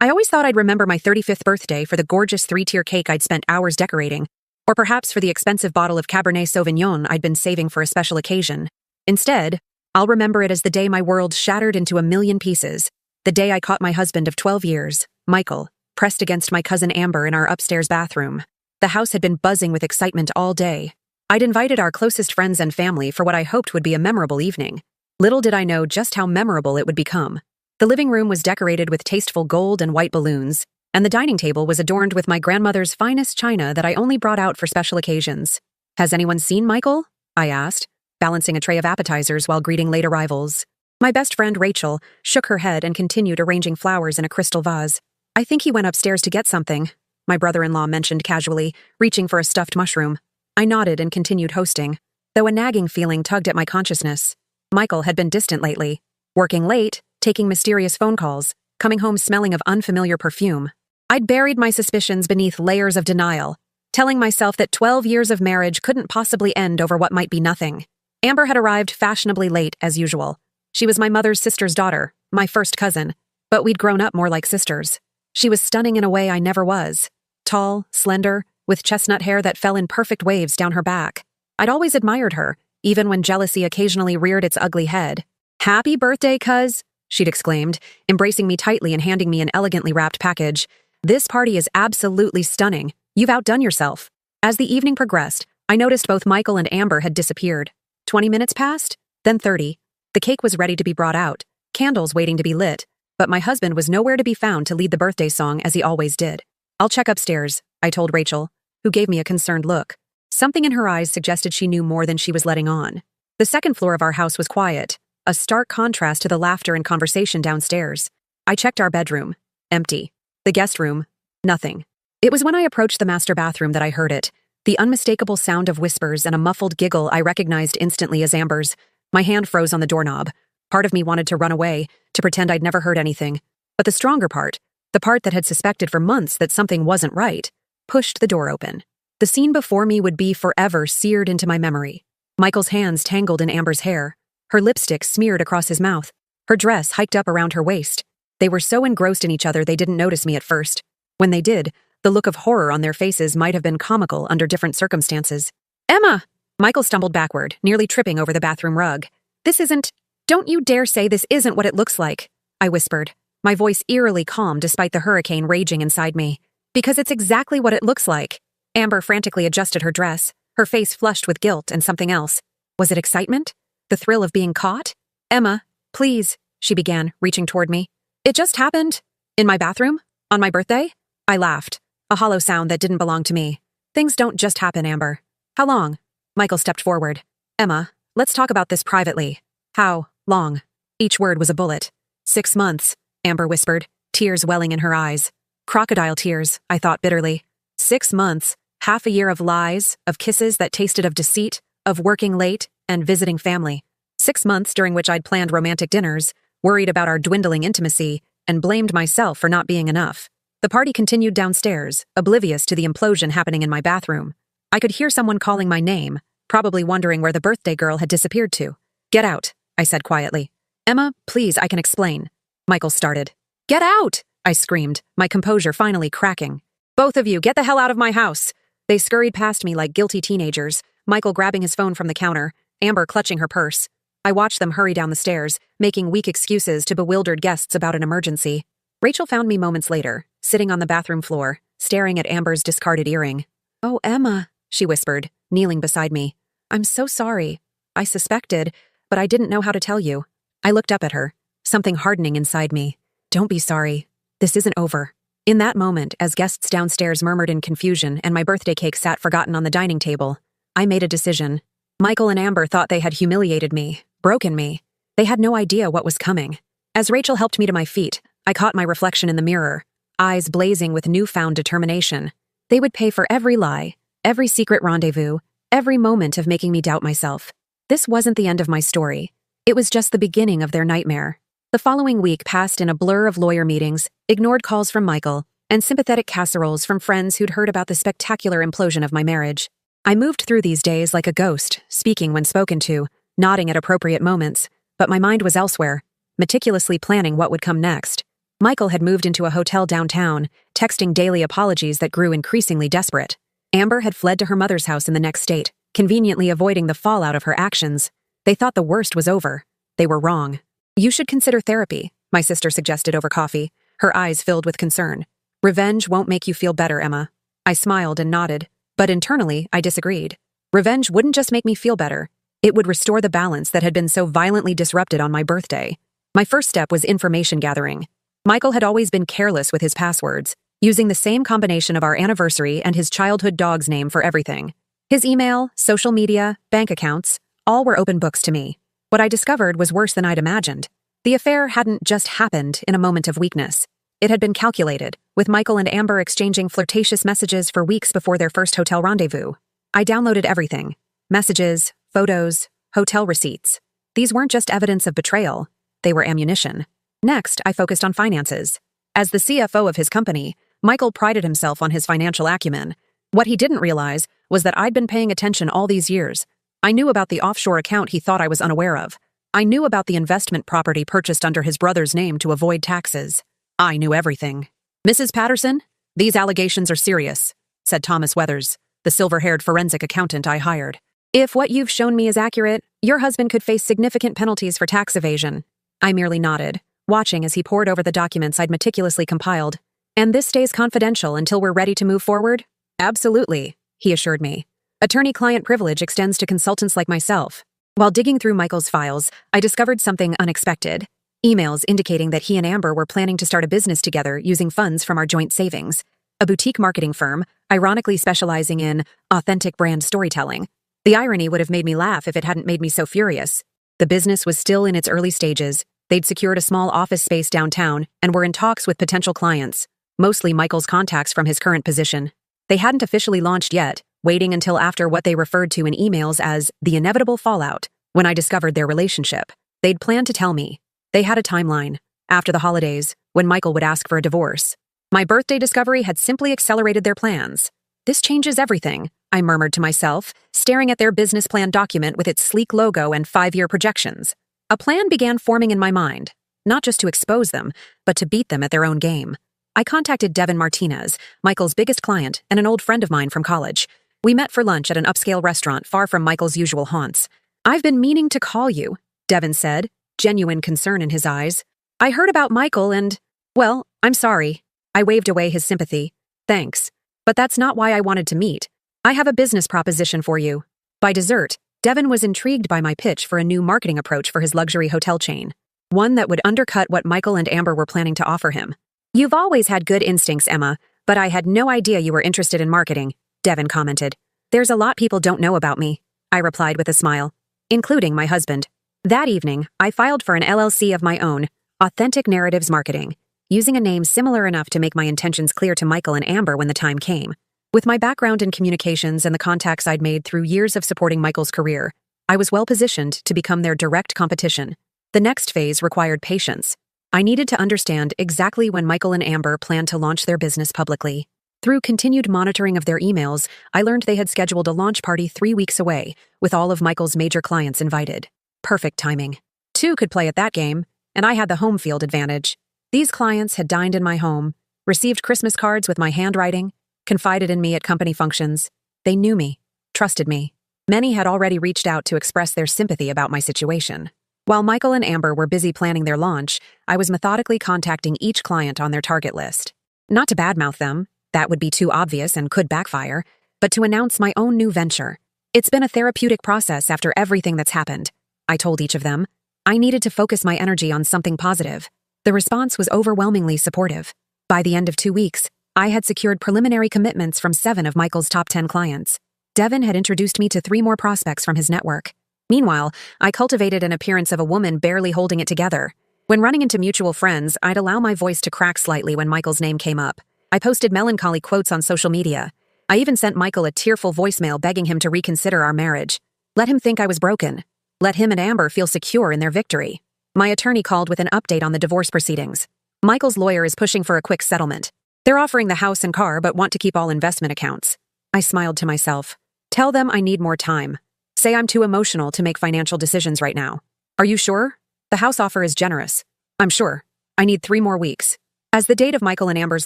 I always thought I'd remember my 35th birthday for the gorgeous three-tier cake I'd spent hours decorating, or perhaps for the expensive bottle of Cabernet Sauvignon I'd been saving for a special occasion. Instead, I'll remember it as the day my world shattered into a million pieces, the day I caught my husband of 12 years, Michael, pressed against my cousin Amber in our upstairs bathroom. The house had been buzzing with excitement all day. I'd invited our closest friends and family for what I hoped would be a memorable evening. Little did I know just how memorable it would become. The living room was decorated with tasteful gold and white balloons, and the dining table was adorned with my grandmother's finest china that I only brought out for special occasions. "Has anyone seen Michael?" I asked, balancing a tray of appetizers while greeting late arrivals. My best friend Rachel shook her head and continued arranging flowers in a crystal vase. "I think he went upstairs to get something," my brother-in-law mentioned casually, reaching for a stuffed mushroom. I nodded and continued hosting, though a nagging feeling tugged at my consciousness. Michael had been distant lately, working late, taking mysterious phone calls, coming home smelling of unfamiliar perfume. I'd buried my suspicions beneath layers of denial, telling myself that 12 years of marriage couldn't possibly end over what might be nothing. Amber had arrived fashionably late, as usual. She was my mother's sister's daughter, my first cousin, but we'd grown up more like sisters. She was stunning in a way I never was. Tall, slender, with chestnut hair that fell in perfect waves down her back. I'd always admired her, even when jealousy occasionally reared its ugly head. "Happy birthday, cuz," she'd exclaimed, embracing me tightly and handing me an elegantly wrapped package. "This party is absolutely stunning. You've outdone yourself." As the evening progressed, I noticed both Michael and Amber had disappeared. 20 minutes passed, then 30. The cake was ready to be brought out, candles waiting to be lit, but my husband was nowhere to be found to lead the birthday song as he always did. "I'll check upstairs," I told Rachel, who gave me a concerned look. Something in her eyes suggested she knew more than she was letting on. The second floor of our house was quiet, a stark contrast to the laughter and conversation downstairs. I checked our bedroom. Empty. The guest room. Nothing. It was when I approached the master bathroom that I heard it, the unmistakable sound of whispers and a muffled giggle I recognized instantly as Amber's. My hand froze on the doorknob. Part of me wanted to run away, to pretend I'd never heard anything. But the stronger part, the part that had suspected for months that something wasn't right, pushed the door open. The scene before me would be forever seared into my memory. Michael's hands tangled in Amber's hair, her lipstick smeared across his mouth, her dress hiked up around her waist. They were so engrossed in each other they didn't notice me at first. When they did, the look of horror on their faces might have been comical under different circumstances. "Emma!" Michael stumbled backward, nearly tripping over the bathroom rug. "This isn't— Don't you dare say this isn't what it looks like," I whispered, my voice eerily calm despite the hurricane raging inside me. "Because it's exactly what it looks like." Amber frantically adjusted her dress, her face flushed with guilt and something else. Was it excitement? The thrill of being caught? "Emma, please," she began, reaching toward me. "It just happened. In my bathroom? On my birthday?" I laughed, a hollow sound that didn't belong to me. "Things don't just happen, Amber." "How long?" Michael stepped forward. "Emma, let's talk about this privately." "How long?" Each word was a bullet. 6 months, Amber whispered, tears welling in her eyes. Crocodile tears, I thought bitterly. 6 months, half a year of lies, of kisses that tasted of deceit, of working late, and visiting family. 6 months during which I'd planned romantic dinners, worried about our dwindling intimacy, and blamed myself for not being enough. The party continued downstairs, oblivious to the implosion happening in my bathroom. I could hear someone calling my name, probably wondering where the birthday girl had disappeared to. "Get out," I said quietly. "Emma, please, I can explain." Michael started. "Get out!" I screamed, my composure finally cracking. "Both of you, get the hell out of my house!" They scurried past me like guilty teenagers, Michael grabbing his phone from the counter, Amber clutching her purse. I watched them hurry down the stairs, making weak excuses to bewildered guests about an emergency. Rachel found me moments later, sitting on the bathroom floor, staring at Amber's discarded earring. "Oh, Emma," she whispered, kneeling beside me. "I'm so sorry. I suspected, but I didn't know how to tell you." I looked up at her, something hardening inside me. "Don't be sorry. This isn't over." In that moment, as guests downstairs murmured in confusion and my birthday cake sat forgotten on the dining table, I made a decision. Michael and Amber thought they had humiliated me, broken me. They had no idea what was coming. As Rachel helped me to my feet, I caught my reflection in the mirror, eyes blazing with newfound determination. They would pay for every lie, every secret rendezvous, every moment of making me doubt myself. This wasn't the end of my story. It was just the beginning of their nightmare. The following week passed in a blur of lawyer meetings, ignored calls from Michael, and sympathetic casseroles from friends who'd heard about the spectacular implosion of my marriage. I moved through these days like a ghost, speaking when spoken to, nodding at appropriate moments, but my mind was elsewhere, meticulously planning what would come next. Michael had moved into a hotel downtown, texting daily apologies that grew increasingly desperate. Amber had fled to her mother's house in the next state, conveniently avoiding the fallout of her actions. They thought the worst was over. They were wrong. "You should consider therapy," my sister suggested over coffee, her eyes filled with concern. "Revenge won't make you feel better, Emma." I smiled and nodded, but internally I disagreed. Revenge wouldn't just make me feel better. It would restore the balance that had been so violently disrupted on my birthday. My first step was information gathering. Michael had always been careless with his passwords, using the same combination of our anniversary and his childhood dog's name for everything. His email, social media, bank accounts, all were open books to me. What I discovered was worse than I'd imagined. The affair hadn't just happened in a moment of weakness. It had been calculated, with Michael and Amber exchanging flirtatious messages for weeks before their first hotel rendezvous. I downloaded everything: messages, photos, hotel receipts. These weren't just evidence of betrayal, they were ammunition. Next, I focused on finances. As the CFO of his company, Michael prided himself on his financial acumen. What he didn't realize was that I'd been paying attention all these years. I knew about the offshore account he thought I was unaware of. I knew about the investment property purchased under his brother's name to avoid taxes. I knew everything. "Mrs. Patterson, these allegations are serious," said Thomas Weathers, the silver-haired forensic accountant I hired. "If what you've shown me is accurate, your husband could face significant penalties for tax evasion." I merely nodded, watching as he pored over the documents I'd meticulously compiled. "And this stays confidential until we're ready to move forward?" "Absolutely," he assured me. "Attorney-client privilege extends to consultants like myself." While digging through Michael's files, I discovered something unexpected. Emails indicating that he and Amber were planning to start a business together using funds from our joint savings. A boutique marketing firm, ironically specializing in authentic brand storytelling. The irony would have made me laugh if it hadn't made me so furious. The business was still in its early stages. They'd secured a small office space downtown and were in talks with potential clients, mostly Michael's contacts from his current position. They hadn't officially launched yet, waiting until after what they referred to in emails as the inevitable fallout. When I discovered their relationship, they'd planned to tell me. They had a timeline: after the holidays, when Michael would ask for a divorce. My birthday discovery had simply accelerated their plans. "This changes everything," I murmured to myself, staring at their business plan document with its sleek logo and 5-year projections. A plan began forming in my mind, not just to expose them, but to beat them at their own game. I contacted Devin Martinez, Michael's biggest client and an old friend of mine from college. We met for lunch at an upscale restaurant far from Michael's usual haunts. "I've been meaning to call you," Devin said, genuine concern in his eyes. "I heard about Michael and, well, I'm sorry." I waved away his sympathy. "Thanks. But that's not why I wanted to meet. I have a business proposition for you." By dessert, Devin was intrigued by my pitch for a new marketing approach for his luxury hotel chain. One that would undercut what Michael and Amber were planning to offer him. "You've always had good instincts, Emma, but I had no idea you were interested in marketing," Devin commented. "There's a lot people don't know about me," I replied with a smile, "including my husband." That evening, I filed for an LLC of my own, Authentic Narratives Marketing, using a name similar enough to make my intentions clear to Michael and Amber when the time came. With my background in communications and the contacts I'd made through years of supporting Michael's career, I was well positioned to become their direct competition. The next phase required patience. I needed to understand exactly when Michael and Amber planned to launch their business publicly. Through continued monitoring of their emails, I learned they had scheduled a launch party 3 weeks away, with all of Michael's major clients invited. Perfect timing. 2 could play at that game, and I had the home field advantage. These clients had dined in my home, received Christmas cards with my handwriting, confided in me at company functions. They knew me, trusted me. Many had already reached out to express their sympathy about my situation. While Michael and Amber were busy planning their launch, I was methodically contacting each client on their target list. Not to badmouth them, that would be too obvious and could backfire, but to announce my own new venture. It's been a therapeutic process after everything that's happened, I told each of them. I needed to focus my energy on something positive. The response was overwhelmingly supportive. By the end of 2 weeks, I had secured preliminary commitments from 7 of Michael's top 10 clients. Devin had introduced me to 3 more prospects from his network. Meanwhile, I cultivated an appearance of a woman barely holding it together. When running into mutual friends, I'd allow my voice to crack slightly when Michael's name came up. I posted melancholy quotes on social media. I even sent Michael a tearful voicemail begging him to reconsider our marriage. Let him think I was broken. Let him and Amber feel secure in their victory. My attorney called with an update on the divorce proceedings. Michael's lawyer is pushing for a quick settlement. They're offering the house and car but want to keep all investment accounts. I smiled to myself. Tell them I need more time. Say I'm too emotional to make financial decisions right now. Are you sure? The house offer is generous. I'm sure. I need 3 more weeks. As the date of Michael and Amber's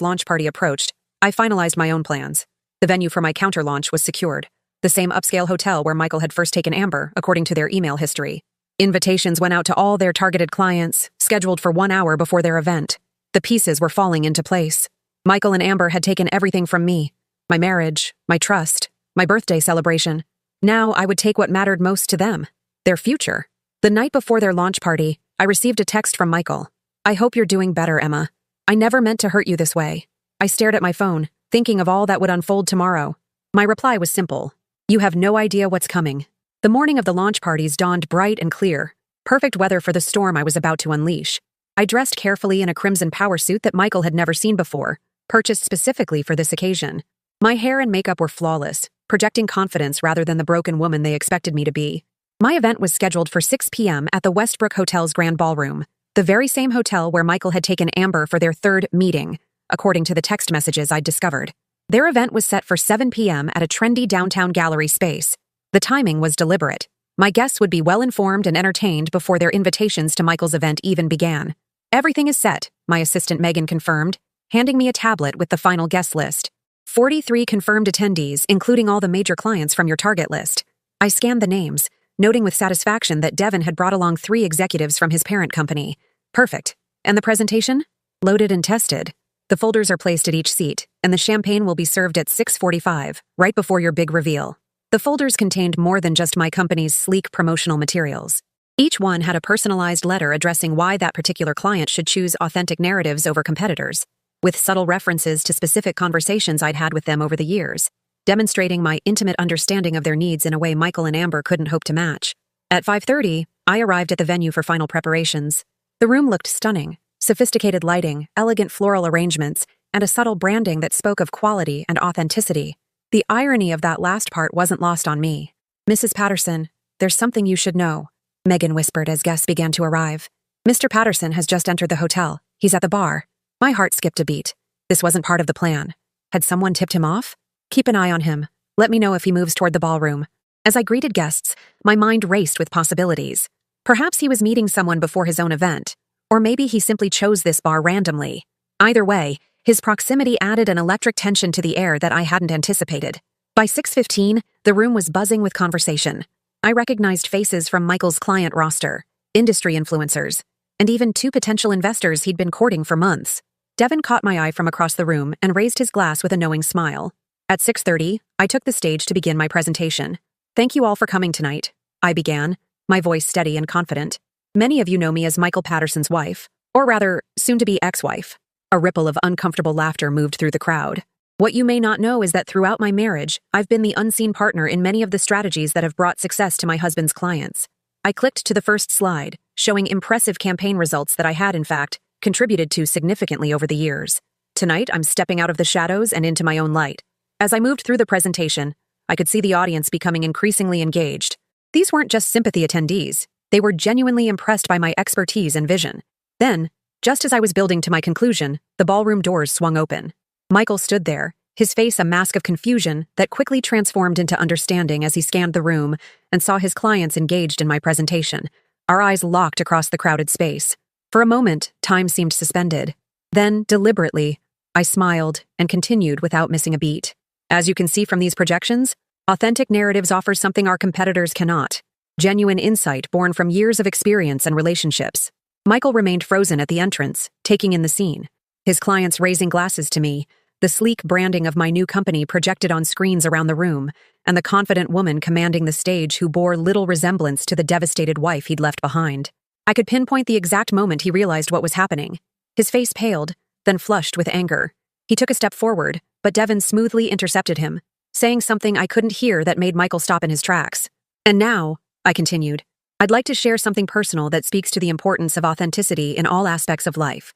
launch party approached, I finalized my own plans. The venue for my counter launch was secured. The same upscale hotel where Michael had first taken Amber, according to their email history. Invitations went out to all their targeted clients, scheduled for 1 hour before their event. The pieces were falling into place. Michael and Amber had taken everything from me. My marriage, my trust, my birthday celebration. Now I would take what mattered most to them, their future. The night before their launch party, I received a text from Michael. "I hope you're doing better, Emma. I never meant to hurt you this way." I stared at my phone, thinking of all that would unfold tomorrow. My reply was simple. "You have no idea what's coming." The morning of the launch parties dawned bright and clear, perfect weather for the storm I was about to unleash. I dressed carefully in a crimson power suit that Michael had never seen before, purchased specifically for this occasion. My hair and makeup were flawless, projecting confidence rather than the broken woman they expected me to be. My event was scheduled for 6 p.m. at the Westbrook Hotel's Grand Ballroom, the very same hotel where Michael had taken Amber for their third meeting, according to the text messages I'd discovered. Their event was set for 7 p.m. at a trendy downtown gallery space. The timing was deliberate. My guests would be well-informed and entertained before their invitations to Michael's event even began. "Everything is set," my assistant Megan confirmed, handing me a tablet with the final guest list. 43 confirmed attendees, including all the major clients from your target list. I scanned the names, noting with satisfaction that Devin had brought along 3 executives from his parent company. Perfect. And the presentation? Loaded and tested. The folders are placed at each seat, and the champagne will be served at 6:45, right before your big reveal. The folders contained more than just my company's sleek promotional materials. Each one had a personalized letter addressing why that particular client should choose authentic narratives over competitors, with subtle references to specific conversations I'd had with them over the years, demonstrating my intimate understanding of their needs in a way Michael and Amber couldn't hope to match. At 5:30, I arrived at the venue for final preparations. The room looked stunning, sophisticated lighting, elegant floral arrangements, and a subtle branding that spoke of quality and authenticity. The irony of that last part wasn't lost on me. "Mrs. Patterson, there's something you should know," Megan whispered as guests began to arrive. "Mr. Patterson has just entered the hotel. He's at the bar." My heart skipped a beat. This wasn't part of the plan. Had someone tipped him off? "Keep an eye on him. Let me know if he moves toward the ballroom." As I greeted guests, my mind raced with possibilities. Perhaps he was meeting someone before his own event, or maybe he simply chose this bar randomly. Either way, his proximity added an electric tension to the air that I hadn't anticipated. By 6:15, the room was buzzing with conversation. I recognized faces from Michael's client roster, industry influencers, and even 2 potential investors he'd been courting for months. Devin caught my eye from across the room and raised his glass with a knowing smile. At 6:30, I took the stage to begin my presentation. "Thank you all for coming tonight," I began, my voice steady and confident. "Many of you know me as Michael Patterson's wife, or rather, soon-to-be ex-wife." A ripple of uncomfortable laughter moved through the crowd. "What you may not know is that throughout my marriage, I've been the unseen partner in many of the strategies that have brought success to my husband's clients." I clicked to the first slide, showing impressive campaign results that I had, in fact, contributed to significantly over the years. Tonight, I'm stepping out of the shadows and into my own light. As I moved through the presentation, I could see the audience becoming increasingly engaged. These weren't just sympathy attendees. They were genuinely impressed by my expertise and vision. Then, just as I was building to my conclusion, the ballroom doors swung open. Michael stood there, his face a mask of confusion that quickly transformed into understanding as he scanned the room and saw his clients engaged in my presentation. Our eyes locked across the crowded space. For a moment, time seemed suspended. Then, deliberately, I smiled and continued without missing a beat. As you can see from these projections, authentic narratives offer something our competitors cannot. Genuine insight born from years of experience and relationships. Michael remained frozen at the entrance, taking in the scene. His clients raising glasses to me, the sleek branding of my new company projected on screens around the room, and the confident woman commanding the stage who bore little resemblance to the devastated wife he'd left behind. I could pinpoint the exact moment he realized what was happening. His face paled, then flushed with anger. He took a step forward, but Devin smoothly intercepted him, saying something I couldn't hear that made Michael stop in his tracks. "And now," I continued, "I'd like to share something personal that speaks to the importance of authenticity in all aspects of life."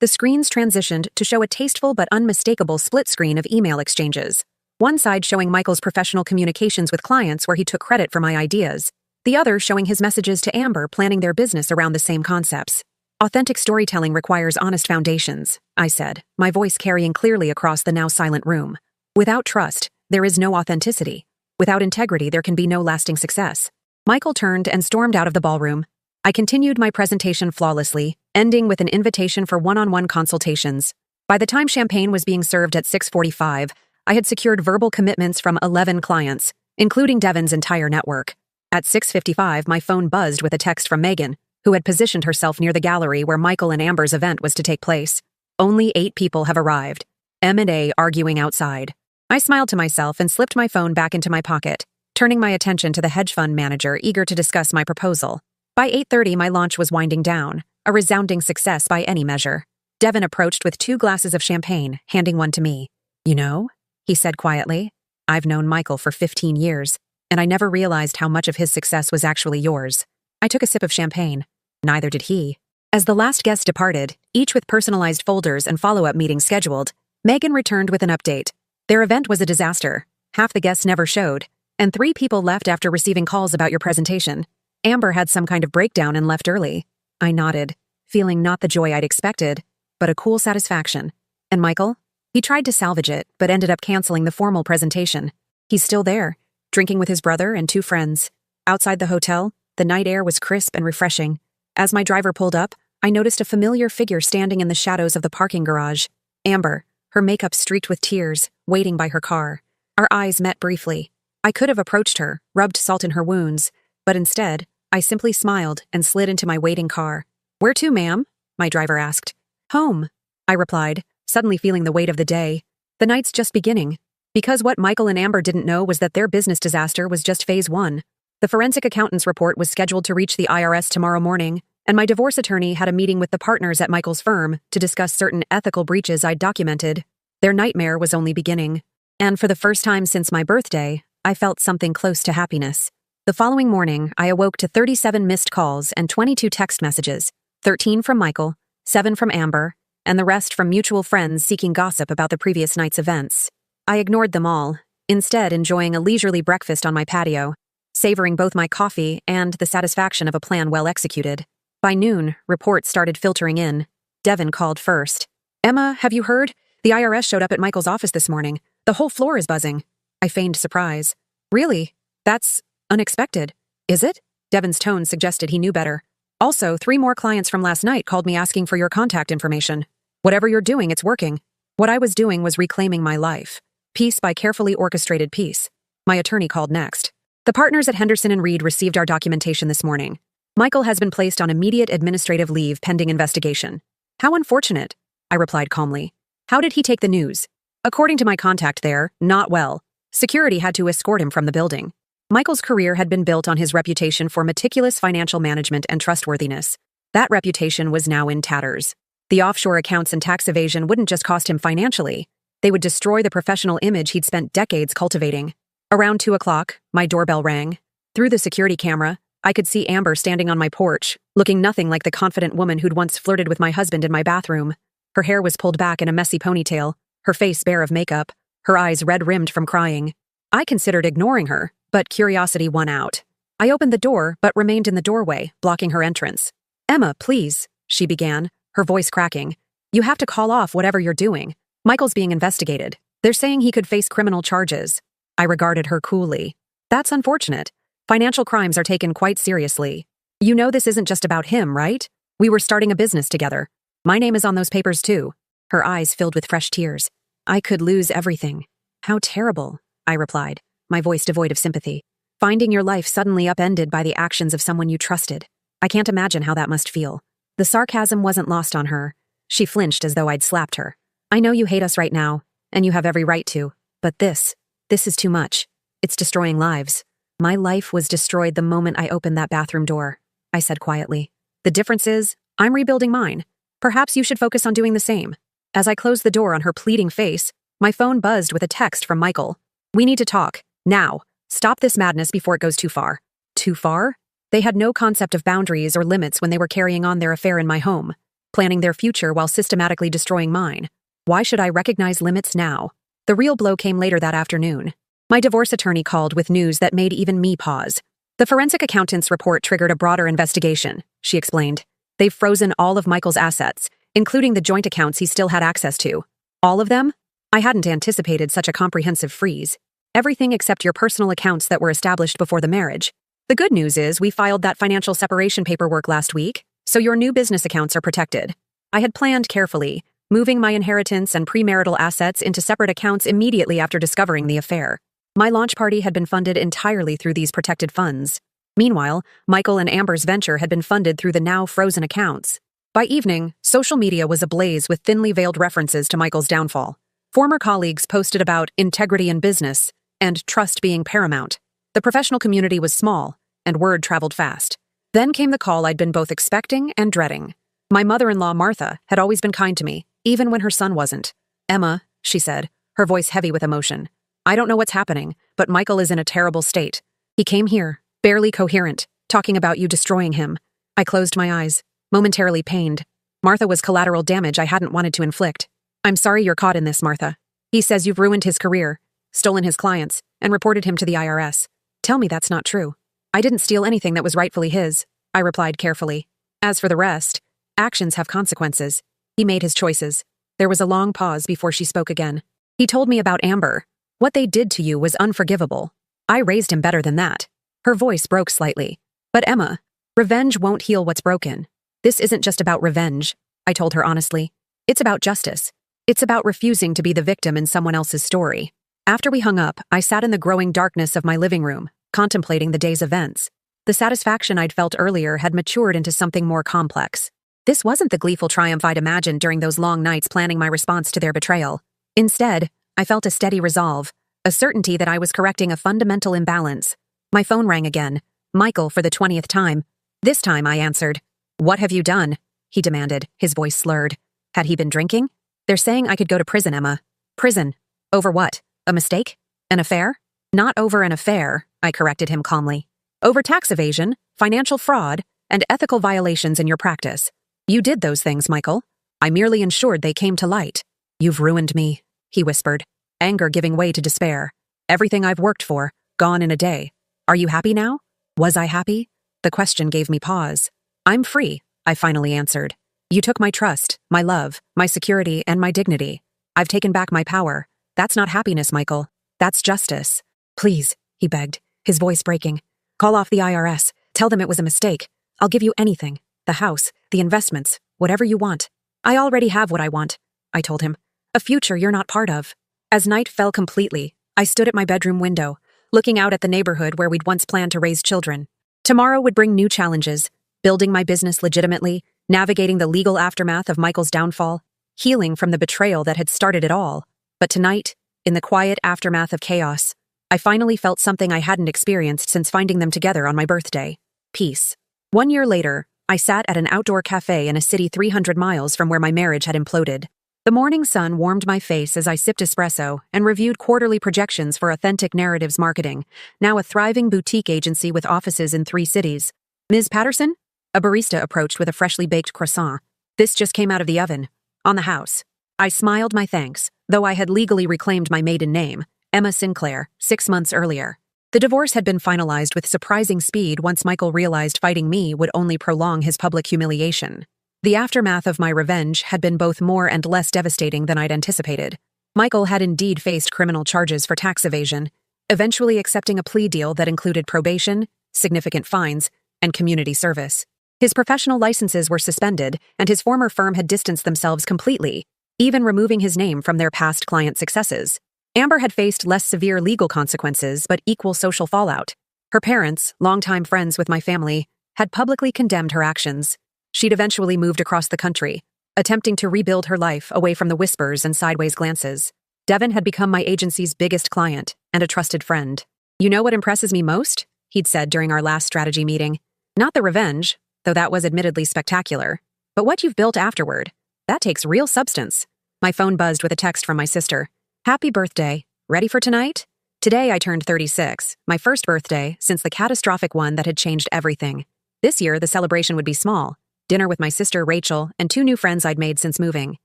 The screens transitioned to show a tasteful but unmistakable split screen of email exchanges. One side showing Michael's professional communications with clients where he took credit for my ideas, the other showing his messages to Amber planning their business around the same concepts. "Authentic storytelling requires honest foundations," I said, my voice carrying clearly across the now silent room. "Without trust, there is no authenticity. Without integrity, there can be no lasting success." Michael turned and stormed out of the ballroom, I continued my presentation flawlessly, ending with an invitation for one-on-one consultations. By the time champagne was being served at 6:45, I had secured verbal commitments from 11 clients, including Devon's entire network. At 6:55, my phone buzzed with a text from Megan, who had positioned herself near the gallery where Michael and Amber's event was to take place. Only 8 people have arrived. M&A arguing outside. I smiled to myself and slipped my phone back into my pocket, turning my attention to the hedge fund manager eager to discuss my proposal. By 8:30, my launch was winding down, a resounding success by any measure. Devon approached with 2 glasses of champagne, handing one to me. "You know," he said quietly, "I've known Michael for 15 years, and I never realized how much of his success was actually yours." I took a sip of champagne. Neither did he. As the last guest departed, each with personalized folders and follow-up meetings scheduled, Megan returned with an update. Their event was a disaster. Half the guests never showed, and 3 people left after receiving calls about your presentation. Amber had some kind of breakdown and left early. I nodded, feeling not the joy I'd expected, but a cool satisfaction. And Michael? He tried to salvage it, but ended up canceling the formal presentation. He's still there, drinking with his brother and 2 friends. Outside the hotel, the night air was crisp and refreshing. As my driver pulled up, I noticed a familiar figure standing in the shadows of the parking garage. Amber, her makeup streaked with tears, waiting by her car. Our eyes met briefly. I could have approached her, rubbed salt in her wounds, but instead, I simply smiled and slid into my waiting car. "Where to, ma'am?" my driver asked. "Home," I replied, suddenly feeling the weight of the day. The night's just beginning. Because what Michael and Amber didn't know was that their business disaster was just phase 1. The forensic accountant's report was scheduled to reach the IRS tomorrow morning, and my divorce attorney had a meeting with the partners at Michael's firm to discuss certain ethical breaches I'd documented. Their nightmare was only beginning. And for the first time since my birthday, I felt something close to happiness. The following morning, I awoke to 37 missed calls and 22 text messages, 13 from Michael, 7 from Amber, and the rest from mutual friends seeking gossip about the previous night's events. I ignored them all, instead enjoying a leisurely breakfast on my patio, savoring both my coffee and the satisfaction of a plan well executed. By noon, reports started filtering in. Devon called first. "Emma, have you heard? The IRS showed up at Michael's office this morning. The whole floor is buzzing." I feigned surprise. "Really? That's unexpected." "Is it?" Devon's tone suggested he knew better. "Also, 3 more clients from last night called me asking for your contact information. Whatever you're doing, it's working." What I was doing was reclaiming my life. Piece by carefully orchestrated piece. My attorney called next. "The partners at Henderson and Reed received our documentation this morning. Michael has been placed on immediate administrative leave pending investigation." "How unfortunate," I replied calmly. "How did he take the news?" "According to my contact there, not well. Security had to escort him from the building." Michael's career had been built on his reputation for meticulous financial management and trustworthiness. That reputation was now in tatters. The offshore accounts and tax evasion wouldn't just cost him financially. They would destroy the professional image he'd spent decades cultivating. Around 2 o'clock, my doorbell rang. Through the security camera, I could see Amber standing on my porch, looking nothing like the confident woman who'd once flirted with my husband in my bathroom. Her hair was pulled back in a messy ponytail, her face bare of makeup, her eyes red-rimmed from crying. I considered ignoring her, but curiosity won out. I opened the door, but remained in the doorway, blocking her entrance. "Emma, please," she began, her voice cracking. "You have to call off whatever you're doing. Michael's being investigated. They're saying he could face criminal charges." I regarded her coolly. "That's unfortunate. Financial crimes are taken quite seriously. You know this isn't just about him, right? We were starting a business together. My name is on those papers too." Her eyes filled with fresh tears. "I could lose everything." "How terrible," I replied, my voice devoid of sympathy. "Finding your life suddenly upended by the actions of someone you trusted. I can't imagine how that must feel." The sarcasm wasn't lost on her. She flinched as though I'd slapped her. "I know you hate us right now, and you have every right to, but this is too much. It's destroying lives." "My life was destroyed the moment I opened that bathroom door," I said quietly. "The difference is, I'm rebuilding mine. Perhaps you should focus on doing the same." As I closed the door on her pleading face, my phone buzzed with a text from Michael. "We need to talk. Now. Stop this madness before it goes too far." Too far? They had no concept of boundaries or limits when they were carrying on their affair in my home, planning their future while systematically destroying mine. Why should I recognize limits now? The real blow came later that afternoon. My divorce attorney called with news that made even me pause. "The forensic accountant's report triggered a broader investigation," she explained. "They've frozen all of Michael's assets, including the joint accounts he still had access to." "All of them?" I hadn't anticipated such a comprehensive freeze. "Everything except your personal accounts that were established before the marriage." The good news is we filed that financial separation paperwork last week, so your new business accounts are protected. I had planned carefully, moving my inheritance and premarital assets into separate accounts immediately after discovering the affair. My launch party had been funded entirely through these protected funds. Meanwhile, Michael and Amber's venture had been funded through the now frozen accounts. By evening, social media was ablaze with thinly veiled references to Michael's downfall. Former colleagues posted about integrity in business and trust being paramount. The professional community was small, and word traveled fast. Then came the call I'd been both expecting and dreading. My mother-in-law, Martha, had always been kind to me, even when her son wasn't. "Emma," she said, her voice heavy with emotion. "I don't know what's happening, but Michael is in a terrible state. He came here, barely coherent, talking about you destroying him." I closed my eyes, momentarily pained. Martha was collateral damage I hadn't wanted to inflict. "I'm sorry you're caught in this, Martha. He says you've ruined his career, stolen his clients, and reported him to the IRS. Tell me that's not true." "I didn't steal anything that was rightfully his," I replied carefully. "As for the rest, actions have consequences. He made his choices." There was a long pause before she spoke again. "He told me about Amber. What they did to you was unforgivable. I raised him better than that." Her voice broke slightly. "But Emma, revenge won't heal what's broken. This isn't just about revenge," I told her honestly. "It's about justice. It's about refusing to be the victim in someone else's story." After we hung up, I sat in the growing darkness of my living room, contemplating the day's events. The satisfaction I'd felt earlier had matured into something more complex. This wasn't the gleeful triumph I'd imagined during those long nights planning my response to their betrayal. Instead, I felt a steady resolve, a certainty that I was correcting a fundamental imbalance. My phone rang again. Michael for the 20th time. This time I answered. "What have you done?" he demanded, his voice slurred. Had he been drinking? "They're saying I could go to prison, Emma." "Prison? Over what? A mistake? An affair?" "Not over an affair," I corrected him calmly. "Over tax evasion, financial fraud, and ethical violations in your practice. You did those things, Michael. I merely ensured they came to light." "You've ruined me," he whispered, anger giving way to despair. "Everything I've worked for, gone in a day. Are you happy now?" Was I happy? The question gave me pause. "I'm free," I finally answered. "You took my trust, my love, my security, and my dignity. I've taken back my power. That's not happiness, Michael. That's justice." "Please," he begged, his voice breaking. "Call off the IRS. Tell them it was a mistake. I'll give you anything. The house, the investments, whatever you want." "I already have what I want," I told him. "A future you're not part of." As night fell completely, I stood at my bedroom window, looking out at the neighborhood where we'd once planned to raise children. Tomorrow would bring new challenges, building my business legitimately, navigating the legal aftermath of Michael's downfall, healing from the betrayal that had started it all. But tonight, in the quiet aftermath of chaos, I finally felt something I hadn't experienced since finding them together on my birthday. Peace. 1 year later, I sat at an outdoor cafe in a city 300 miles from where my marriage had imploded. The morning sun warmed my face as I sipped espresso and reviewed quarterly projections for Authentic Narratives Marketing, now a thriving boutique agency with offices in 3 cities. "Ms. Patterson?" A barista approached with a freshly baked croissant. "This just came out of the oven. On the house." I smiled my thanks, though I had legally reclaimed my maiden name, Emma Sinclair, 6 months earlier. The divorce had been finalized with surprising speed once Michael realized fighting me would only prolong his public humiliation. The aftermath of my revenge had been both more and less devastating than I'd anticipated. Michael had indeed faced criminal charges for tax evasion, eventually accepting a plea deal that included probation, significant fines, and community service. His professional licenses were suspended, and his former firm had distanced themselves completely, even removing his name from their past client successes. Amber had faced less severe legal consequences but equal social fallout. Her parents, longtime friends with my family, had publicly condemned her actions. She'd eventually moved across the country, attempting to rebuild her life away from the whispers and sideways glances. Devin had become my agency's biggest client and a trusted friend. "You know what impresses me most?" he'd said during our last strategy meeting. "Not the revenge, though that was admittedly spectacular, but what you've built afterward. That takes real substance." My phone buzzed with a text from my sister. "Happy birthday. Ready for tonight?" Today I turned 36, my first birthday since the catastrophic one that had changed everything. This year the celebration would be small. Dinner with my sister Rachel and 2 new friends I'd made since moving.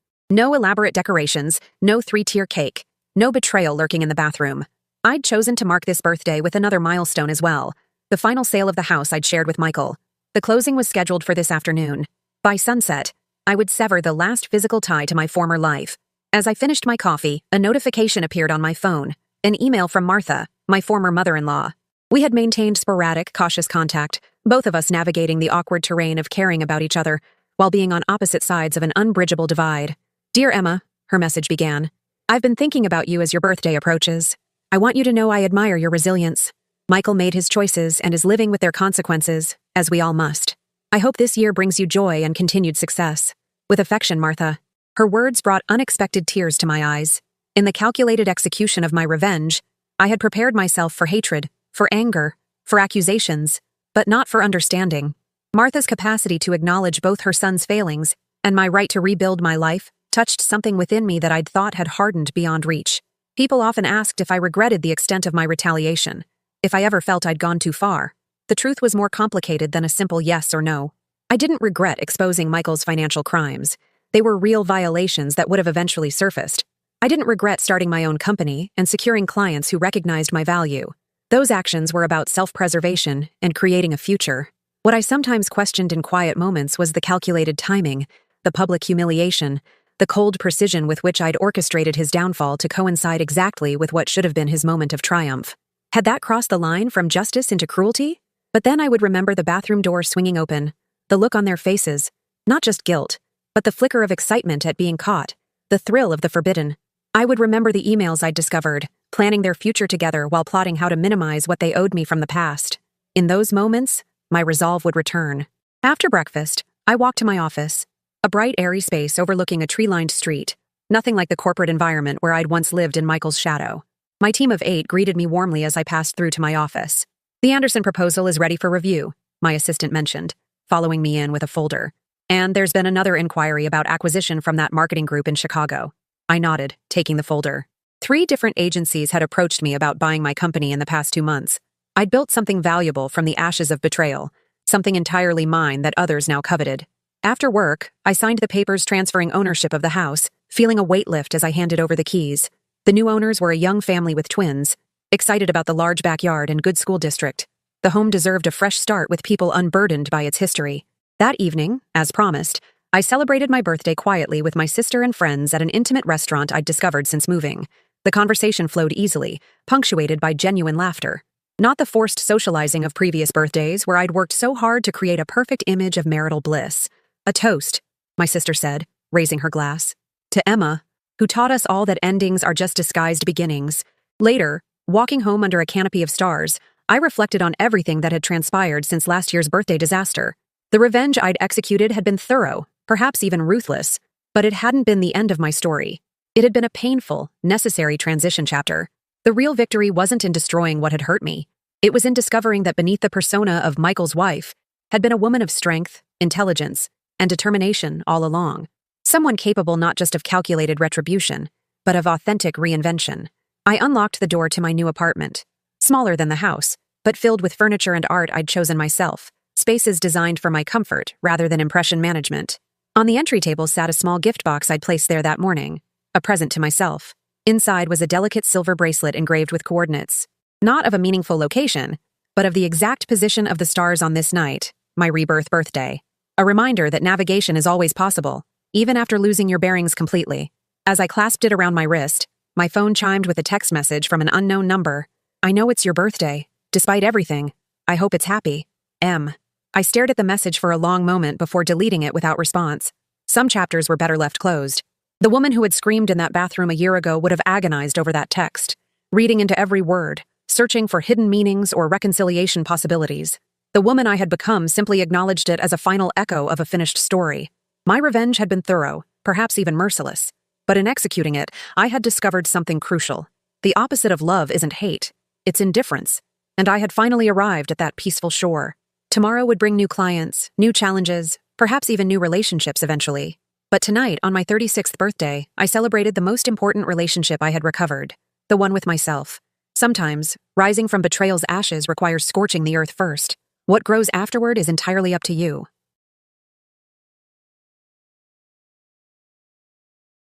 No elaborate decorations, no 3-tier cake, no betrayal lurking in the bathroom. I'd chosen to mark this birthday with another milestone as well, the final sale of the house I'd shared with Michael. The closing was scheduled for this afternoon. By sunset, I would sever the last physical tie to my former life. As I finished my coffee, a notification appeared on my phone, an email from Martha, my former mother-in-law. We had maintained sporadic, cautious contact, both of us navigating the awkward terrain of caring about each other, while being on opposite sides of an unbridgeable divide. "Dear Emma," her message began, "I've been thinking about you as your birthday approaches. I want you to know I admire your resilience. Michael made his choices and is living with their consequences, as we all must. I hope this year brings you joy and continued success. With affection, Martha." Her words brought unexpected tears to my eyes. In the calculated execution of my revenge, I had prepared myself for hatred, for anger, for accusations, but not for understanding. Martha's capacity to acknowledge both her son's failings and my right to rebuild my life touched something within me that I'd thought had hardened beyond reach. People often asked if I regretted the extent of my retaliation, if I ever felt I'd gone too far. The truth was more complicated than a simple yes or no. I didn't regret exposing Michael's financial crimes. They were real violations that would have eventually surfaced. I didn't regret starting my own company and securing clients who recognized my value. Those actions were about self-preservation and creating a future. What I sometimes questioned in quiet moments was the calculated timing, the public humiliation, the cold precision with which I'd orchestrated his downfall to coincide exactly with what should have been his moment of triumph. Had that crossed the line from justice into cruelty? But then I would remember the bathroom door swinging open, the look on their faces, not just guilt, but the flicker of excitement at being caught, the thrill of the forbidden. I would remember the emails I'd discovered, planning their future together while plotting how to minimize what they owed me from the past. In those moments, my resolve would return. After breakfast, I walked to my office, a bright, airy space overlooking a tree-lined street, nothing like the corporate environment where I'd once lived in Michael's shadow. My team of 8 greeted me warmly as I passed through to my office. "The Anderson proposal is ready for review," my assistant mentioned, following me in with a folder. "And there's been another inquiry about acquisition from that marketing group in Chicago." I nodded, taking the folder. 3 different agencies had approached me about buying my company in the past 2 months. I'd built something valuable from the ashes of betrayal, something entirely mine that others now coveted. After work, I signed the papers transferring ownership of the house, feeling a weight lift as I handed over the keys. The new owners were a young family with twins, excited about the large backyard and good school district. The home deserved a fresh start with people unburdened by its history. That evening, as promised, I celebrated my birthday quietly with my sister and friends at an intimate restaurant I'd discovered since moving. The conversation flowed easily, punctuated by genuine laughter. Not the forced socializing of previous birthdays where I'd worked so hard to create a perfect image of marital bliss. "A toast," my sister said, raising her glass. "To Emma, who taught us all that endings are just disguised beginnings." Later, walking home under a canopy of stars, I reflected on everything that had transpired since last year's birthday disaster. The revenge I'd executed had been thorough, perhaps even ruthless, but it hadn't been the end of my story. It had been a painful, necessary transition chapter. The real victory wasn't in destroying what had hurt me. It was in discovering that beneath the persona of Michael's wife had been a woman of strength, intelligence, and determination all along. Someone capable not just of calculated retribution, but of authentic reinvention. I unlocked the door to my new apartment. Smaller than the house, but filled with furniture and art I'd chosen myself. Spaces designed for my comfort rather than impression management. On the entry table sat a small gift box I'd placed there that morning, a present to myself. Inside was a delicate silver bracelet engraved with coordinates, not of a meaningful location, but of the exact position of the stars on this night, my rebirth birthday. A reminder that navigation is always possible, even after losing your bearings completely. As I clasped it around my wrist, my phone chimed with a text message from an unknown number. "I know it's your birthday. Despite everything, I hope it's happy. M." I stared at the message for a long moment before deleting it without response. Some chapters were better left closed. The woman who had screamed in that bathroom a year ago would have agonized over that text, reading into every word, searching for hidden meanings or reconciliation possibilities. The woman I had become simply acknowledged it as a final echo of a finished story. My revenge had been thorough, perhaps even merciless. But in executing it, I had discovered something crucial. The opposite of love isn't hate, it's indifference. And I had finally arrived at that peaceful shore. Tomorrow would bring new clients, new challenges, perhaps even new relationships eventually. But tonight, on my 36th birthday, I celebrated the most important relationship I had recovered, the one with myself. Sometimes, rising from betrayal's ashes requires scorching the earth first. What grows afterward is entirely up to you.